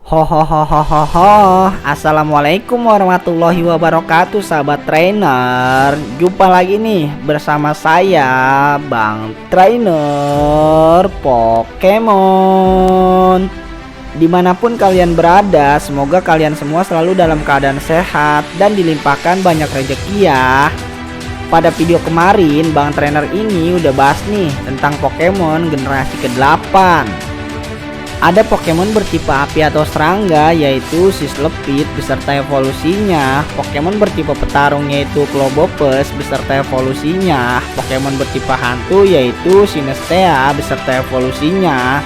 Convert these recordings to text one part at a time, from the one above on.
Ho ho ho ho ho ho. Assalamualaikum warahmatullahi wabarakatuh, sahabat trainer. Jumpa lagi nih bersama saya Bang Trainer Pokemon. Dimanapun kalian berada, semoga kalian semua selalu dalam keadaan sehat dan dilimpahkan banyak rezeki ya. Pada video kemarin Bang Trainer ini udah bahas nih tentang Pokemon generasi ke-8. Ada Pokemon bertipe api atau serangga yaitu Sizzlipede beserta evolusinya, Pokemon bertipe petarung yaitu Clobopus beserta evolusinya, Pokemon bertipe hantu yaitu Sinestea beserta evolusinya,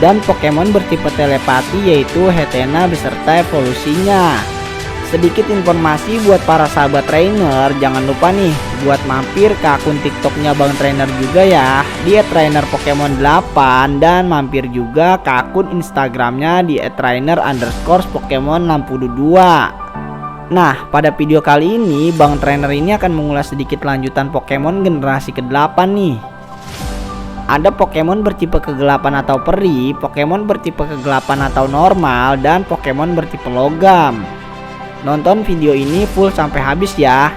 dan Pokemon bertipe telepati yaitu Hetena beserta evolusinya. Sedikit informasi buat para sahabat trainer, jangan lupa nih buat mampir ke akun TikToknya Bang Trainer juga ya, di @trainer_pokemon8, dan mampir juga ke akun Instagramnya di @trainer_pokemon62. Nah, pada video kali ini Bang Trainer ini akan mengulas sedikit lanjutan Pokemon generasi ke-8 nih. Ada Pokemon bertipe kegelapan atau peri, Pokemon bertipe kegelapan atau normal, dan Pokemon bertipe logam. Nonton video ini full sampai habis ya.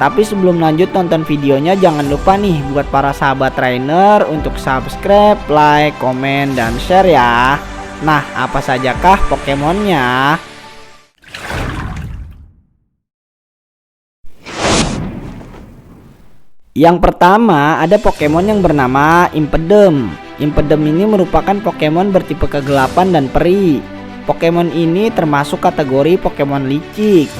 Tapi sebelum lanjut nonton videonya, jangan lupa nih buat para sahabat trainer untuk subscribe, like, komen, dan share ya. Nah, apa sajakah Pokemonnya? Yang pertama ada Pokemon yang bernama Impidom. Impidom ini merupakan Pokemon bertipe kegelapan dan peri. Pokemon ini termasuk kategori Pokemon licik.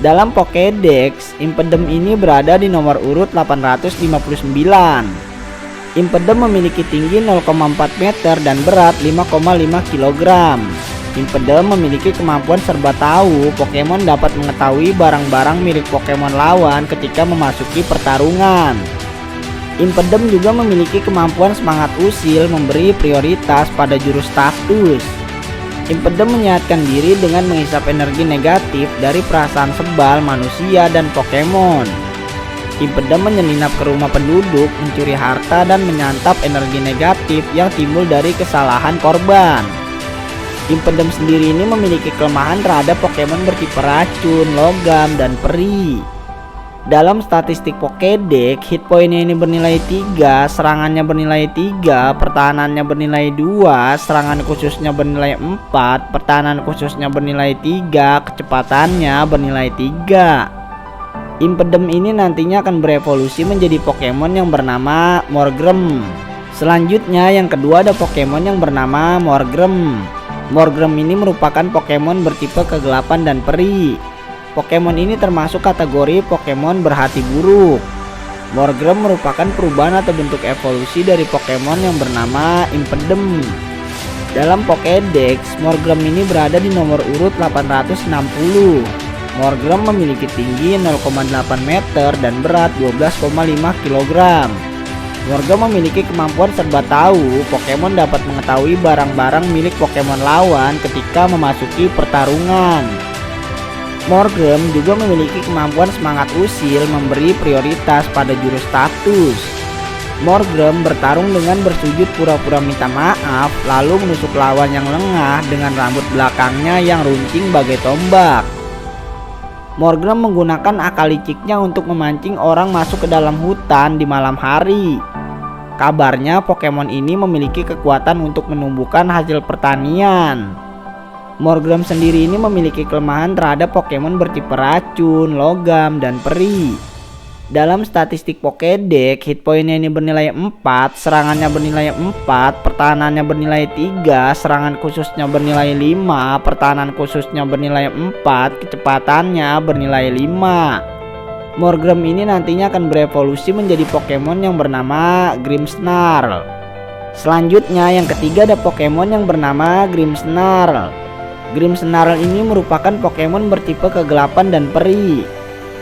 Dalam Pokédex, Impidom ini berada di nomor urut 859. Impidom memiliki tinggi 0,4 meter dan berat 5,5 kg. Impidom memiliki kemampuan serba tahu. Pokemon dapat mengetahui barang-barang milik Pokemon lawan ketika memasuki pertarungan. Impidom juga memiliki kemampuan semangat usil, memberi prioritas pada jurus status. Impidom menyehatkan diri dengan menghisap energi negatif dari perasaan sebal manusia dan Pokemon. Impidom menyelinap ke rumah penduduk, mencuri harta, dan menyantap energi negatif yang timbul dari kesalahan korban. Impidom sendiri ini memiliki kelemahan terhadap Pokemon bertipe racun, logam, dan peri. Dalam statistik Pokédex, hit pointnya ini bernilai 3, serangannya bernilai 3, pertahanannya bernilai 2, serangan khususnya bernilai 4, pertahanan khususnya bernilai 3, kecepatannya bernilai 3. Impidom ini nantinya akan berevolusi menjadi Pokemon yang bernama Morgrem. Selanjutnya yang kedua ada Pokemon yang bernama Morgrem. Morgrem ini merupakan Pokemon bertipe kegelapan dan peri. Pokemon ini termasuk kategori Pokemon berhati buruk. Morgrem merupakan perubahan atau bentuk evolusi dari Pokemon yang bernama Impidom. Dalam Pokédex, Morgrem ini berada di nomor urut 860. Morgrem memiliki tinggi 0,8 meter dan berat 12,5 kg. Morgrem memiliki kemampuan serba tahu. Pokemon dapat mengetahui barang-barang milik Pokemon lawan ketika memasuki pertarungan. Morgrem juga memiliki kemampuan semangat usil, memberi prioritas pada jurus status. Morgrem bertarung dengan bersujud pura-pura minta maaf, lalu menusuk lawan yang lengah dengan rambut belakangnya yang runcing bagai tombak. Morgrem menggunakan akal liciknya untuk memancing orang masuk ke dalam hutan di malam hari. Kabarnya Pokemon ini memiliki kekuatan untuk menumbuhkan hasil pertanian. Morgrem sendiri ini memiliki kelemahan terhadap Pokemon bertipe racun, logam, dan peri. Dalam statistik Pokédex, hit pointnya ini bernilai 4, serangannya bernilai 4, pertahanannya bernilai 3, serangan khususnya bernilai 5, pertahanan khususnya bernilai 4, kecepatannya bernilai 5. Morgrem ini nantinya akan berevolusi menjadi Pokemon yang bernama Grimmsnarl. Selanjutnya yang ketiga ada Pokemon yang bernama Grimmsnarl. Grimmsnarl ini merupakan Pokemon bertipe kegelapan dan peri.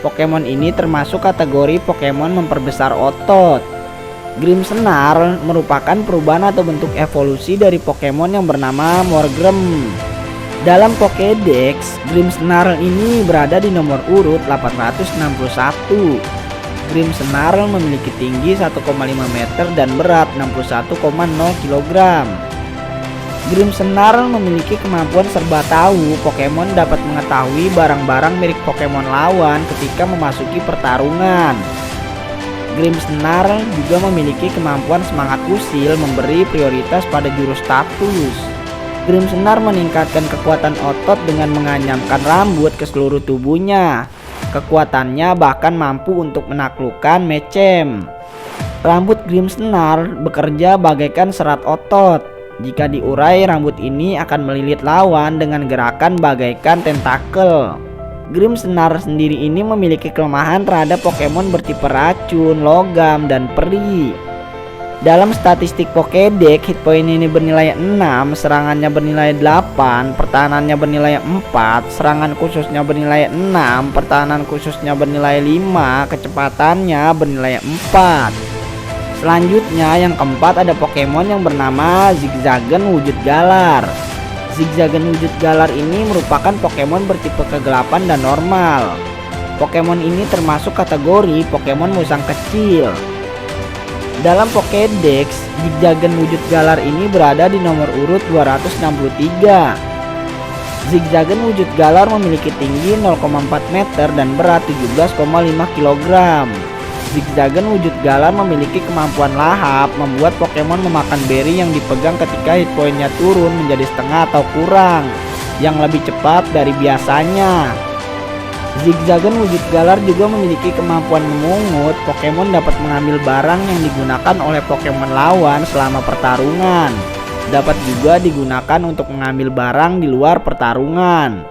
Pokemon ini termasuk kategori Pokemon memperbesar otot. Grimmsnarl merupakan perubahan atau bentuk evolusi dari Pokemon yang bernama Morgrem. Dalam Pokédex, Grimmsnarl ini berada di nomor urut 861. Grimmsnarl memiliki tinggi 1,5 meter dan berat 61,0 kg. Grimmsnarl memiliki kemampuan serba tahu. Pokemon dapat mengetahui barang-barang milik Pokemon lawan ketika memasuki pertarungan. Grimmsnarl juga memiliki kemampuan semangat usil, memberi prioritas pada jurus status. Grimmsnarl meningkatkan kekuatan otot dengan menganyamkan rambut ke seluruh tubuhnya. Kekuatannya bahkan mampu untuk menaklukkan Machamp. Rambut Grimmsnarl bekerja bagaikan serat otot. Jika diurai, rambut ini akan melilit lawan dengan gerakan bagaikan tentakel. Grimmsnarl sendiri ini memiliki kelemahan terhadap Pokemon bertipe racun, logam, dan peri. Dalam statistik Pokédex, hit point ini bernilai 6, serangannya bernilai 8, pertahanannya bernilai 4, serangan khususnya bernilai 6, pertahanan khususnya bernilai 5, kecepatannya bernilai 4. Selanjutnya yang keempat ada Pokemon yang bernama Zigzagoon wujud galar. Zigzagoon wujud galar ini merupakan Pokemon bertipe kegelapan dan normal. Pokemon ini termasuk kategori Pokemon musang kecil. Dalam Pokédex, Zigzagoon wujud galar ini berada di nomor urut 263. Zigzagoon wujud galar memiliki tinggi 0,4 meter dan berat 17,5 kg. Zigzagoon wujud galar memiliki kemampuan lahap, membuat Pokemon memakan berry yang dipegang ketika hit point-nya turun menjadi setengah atau kurang, yang lebih cepat dari biasanya. Zigzagoon wujud galar juga memiliki kemampuan memungut. Pokemon dapat mengambil barang yang digunakan oleh Pokemon lawan selama pertarungan. Dapat juga digunakan untuk mengambil barang di luar pertarungan.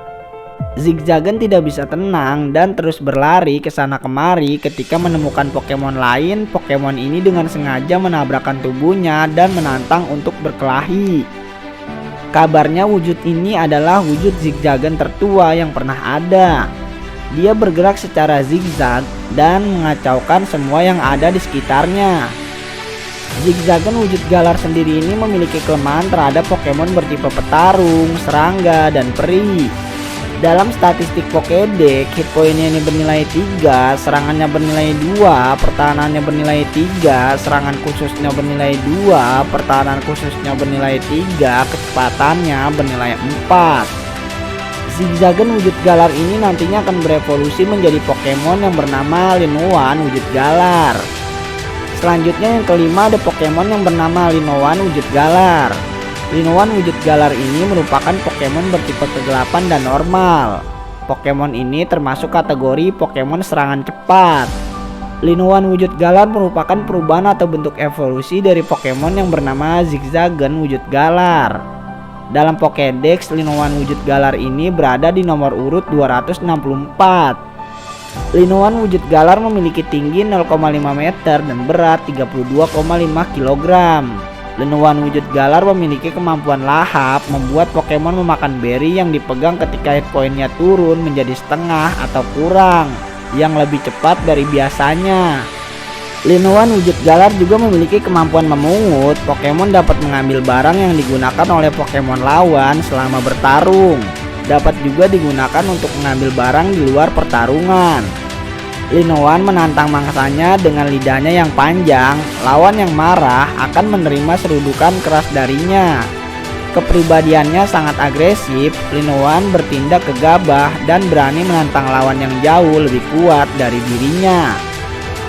Zigzagoon tidak bisa tenang dan terus berlari ke sana kemari ketika menemukan Pokemon lain. Pokemon ini dengan sengaja menabrakkan tubuhnya dan menantang untuk berkelahi. Kabarnya wujud ini adalah wujud Zigzagoon tertua yang pernah ada. Dia bergerak secara zigzag dan mengacaukan semua yang ada di sekitarnya. Zigzagoon wujud galar sendiri ini memiliki kelemahan terhadap Pokemon bertipe petarung, serangga, dan peri. Dalam statistik Pokédex, hit point-nya ini bernilai 3, serangannya bernilai 2, pertahanannya bernilai 3, serangan khususnya bernilai 2, pertahanan khususnya bernilai 3, kecepatannya bernilai 4. Zigzagoon wujud galar ini nantinya akan berevolusi menjadi Pokemon yang bernama Linoone wujud galar. Selanjutnya yang kelima ada Pokemon yang bernama Linoone wujud galar. Linoone wujud galar ini merupakan Pokemon bertipe kegelapan dan normal. Pokemon ini termasuk kategori Pokemon serangan cepat. Linoone wujud galar merupakan perubahan atau bentuk evolusi dari Pokemon yang bernama Zigzagoon wujud galar. Dalam Pokédex, Linoone wujud galar ini berada di nomor urut 264. Linoone wujud galar memiliki tinggi 0,5 meter dan berat 32,5 kg. Linoone wujud galar memiliki kemampuan lahap, membuat Pokemon memakan berry yang dipegang ketika hit point-nya turun menjadi setengah atau kurang, yang lebih cepat dari biasanya. Linoone wujud galar juga memiliki kemampuan memungut. Pokemon dapat mengambil barang yang digunakan oleh Pokemon lawan selama bertarung. Dapat juga digunakan untuk mengambil barang di luar pertarungan. Linoone menantang mangsanya dengan lidahnya yang panjang. Lawan yang marah akan menerima serudukan keras darinya. Kepribadiannya sangat agresif. Linoone bertindak gegabah dan berani menantang lawan yang jauh lebih kuat dari dirinya.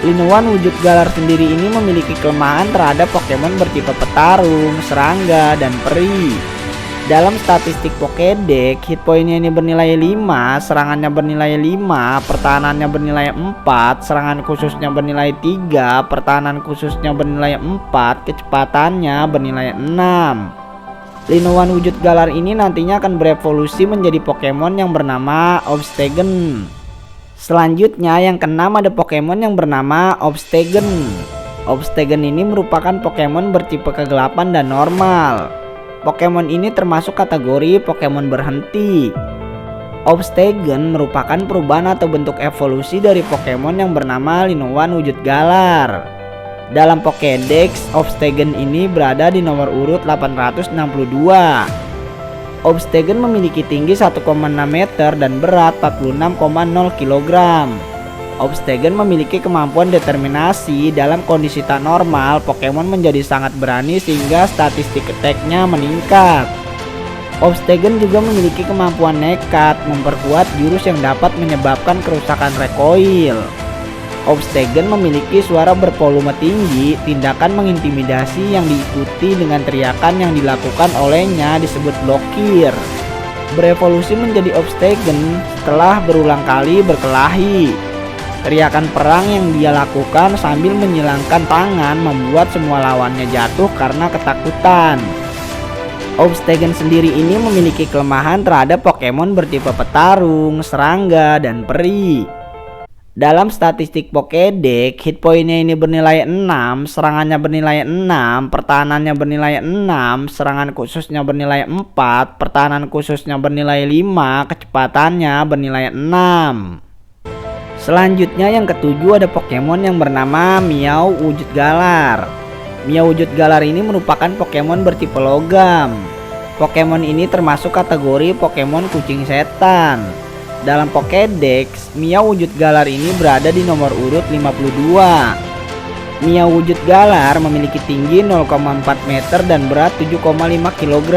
Linoone wujud galar sendiri ini memiliki kelemahan terhadap Pokemon bertipe petarung, serangga, dan peri. Dalam statistik Pokédex, hit point-nya ini bernilai 5, serangannya bernilai 5, pertahanannya bernilai 4, serangan khususnya bernilai 3, pertahanan khususnya bernilai 4, kecepatannya bernilai 6. Linoone wujud galar ini nantinya akan berevolusi menjadi Pokemon yang bernama Obstagoon. Selanjutnya yang keenam ada Pokemon yang bernama Obstagoon. Obstagoon ini merupakan Pokemon bertipe kegelapan dan normal. Pokemon ini termasuk kategori Pokemon berhenti. Obstagoon merupakan perubahan atau bentuk evolusi dari Pokemon yang bernama Linoone wujud galar. Dalam Pokédex, Obstagoon ini berada di nomor urut 862. Obstagoon memiliki tinggi 1,6 meter dan berat 46,0 kg. Obstagoon memiliki kemampuan determinasi. Dalam kondisi tak normal, Pokemon menjadi sangat berani sehingga statistik attack-nya meningkat. Obstagoon juga memiliki kemampuan nekat, memperkuat jurus yang dapat menyebabkan kerusakan recoil. Obstagoon memiliki suara bervolume tinggi. Tindakan mengintimidasi yang diikuti dengan teriakan yang dilakukan olehnya disebut blokir. Berevolusi menjadi Obstagoon setelah berulang kali berkelahi. Teriakan perang yang dia lakukan sambil menyilangkan tangan membuat semua lawannya jatuh karena ketakutan. Obstagoon sendiri ini memiliki kelemahan terhadap Pokemon bertipe petarung, serangga, dan peri. Dalam statistik Pokédex, hit point-nya ini bernilai 6, serangannya bernilai 6, pertahanannya bernilai 6, serangan khususnya bernilai 4, pertahanan khususnya bernilai 5, kecepatannya bernilai 6. Selanjutnya yang ketujuh ada Pokemon yang bernama Meow wujud galar. Meow wujud galar ini merupakan Pokemon bertipe logam. Pokemon ini termasuk kategori Pokemon kucing setan. Dalam Pokédex, Meow wujud galar ini berada di nomor urut 52. Meow wujud galar memiliki tinggi 0,4 meter dan berat 7,5 kg.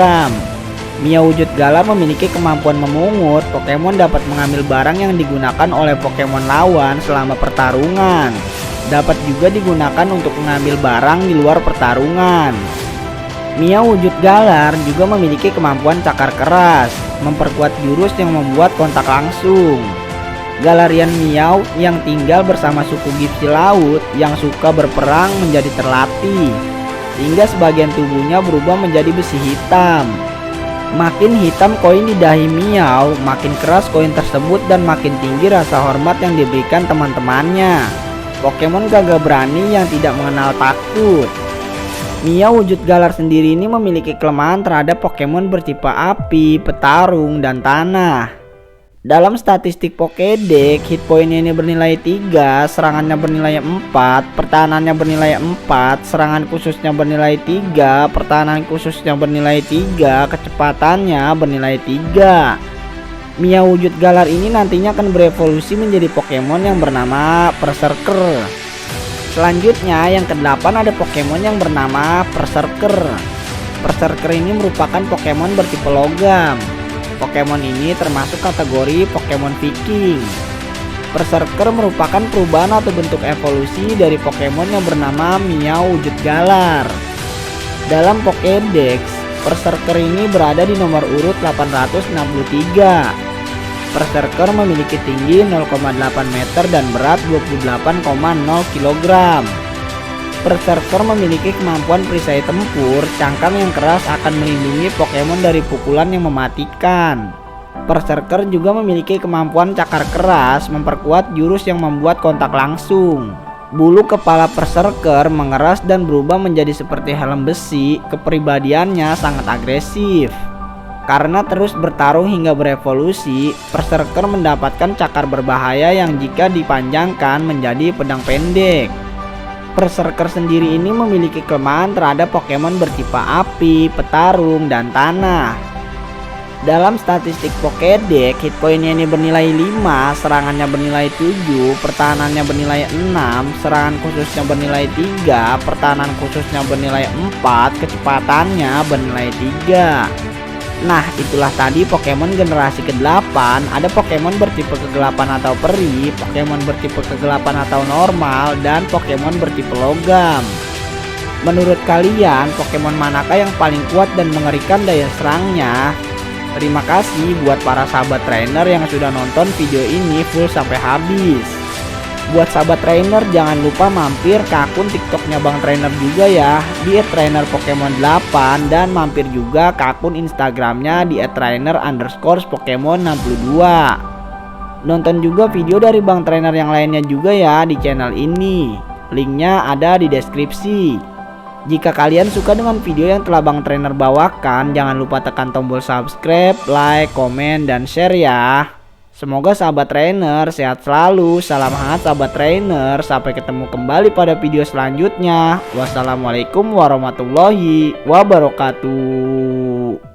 Meow wujud galar memiliki kemampuan memungut. Pokemon dapat mengambil barang yang digunakan oleh Pokemon lawan selama pertarungan. Dapat juga digunakan untuk mengambil barang di luar pertarungan. Meow wujud galar juga memiliki kemampuan cakar keras, memperkuat jurus yang membuat kontak langsung. Galarian Meow yang tinggal bersama suku Gipsi Laut yang suka berperang menjadi terlatih, hingga sebagian tubuhnya berubah menjadi besi hitam. Makin hitam koin di dahi Meow, makin keras koin tersebut dan makin tinggi rasa hormat yang diberikan teman-temannya. Pokemon gagah berani yang tidak mengenal takut. Meow wujud galar sendiri ini memiliki kelemahan terhadap Pokemon bertipe api, petarung, dan tanah. Dalam statistik Pokédex, hit point-nya ini bernilai 3, serangannya bernilai 4, pertahanannya bernilai 4, serangan khususnya bernilai 3, pertahanan khususnya bernilai 3, kecepatannya bernilai 3. Meow wujud galar ini nantinya akan berevolusi menjadi Pokemon yang bernama Berserker. Selanjutnya yang ke-8 ada Pokemon yang bernama Berserker. Berserker ini merupakan Pokemon bertipe logam. Pokemon ini termasuk kategori Pokemon Viking. Berserker merupakan perubahan atau bentuk evolusi dari Pokemon yang bernama Meow wujud galar. Dalam Pokédex, Berserker ini berada di nomor urut 863. Berserker memiliki tinggi 0,8 meter dan berat 28,0 kg. Berserker memiliki kemampuan perisai tempur. Cangkang yang keras akan melindungi Pokemon dari pukulan yang mematikan. Berserker juga memiliki kemampuan cakar keras, memperkuat jurus yang membuat kontak langsung. Bulu kepala Berserker mengeras dan berubah menjadi seperti helm besi. Kepribadiannya sangat agresif. Karena terus bertarung hingga berevolusi, Berserker mendapatkan cakar berbahaya yang jika dipanjangkan menjadi pedang pendek. Berserker sendiri ini memiliki kelemahan terhadap Pokemon bertipe api, petarung, dan tanah. Dalam statistik Pokédex, hit point-nya ini bernilai 5, serangannya bernilai 7, pertahanannya bernilai 6, serangan khususnya bernilai 3, pertahanan khususnya bernilai 4, kecepatannya bernilai 3. Nah, itulah tadi Pokemon generasi ke-8. Ada Pokemon bertipe kegelapan atau peri, Pokemon bertipe kegelapan atau normal, dan Pokemon bertipe logam. Menurut kalian, Pokemon manakah yang paling kuat dan mengerikan daya serangnya? Terima kasih buat para sahabat trainer yang sudah nonton video ini full sampai habis. Buat sahabat trainer jangan lupa mampir ke akun TikToknya Bang Trainer juga ya, di @trainer_pokemon8, dan mampir juga ke akun Instagramnya di @trainer_pokemon62. Nonton juga video dari Bang Trainer yang lainnya juga ya di channel ini. Linknya ada di deskripsi. Jika kalian suka dengan video yang telah Bang Trainer bawakan, jangan lupa tekan tombol subscribe, like, komen, dan share ya. Semoga sahabat trainer sehat selalu. Salam hangat sahabat trainer. Sampai ketemu kembali pada video selanjutnya. Wassalamualaikum warahmatullahi wabarakatuh.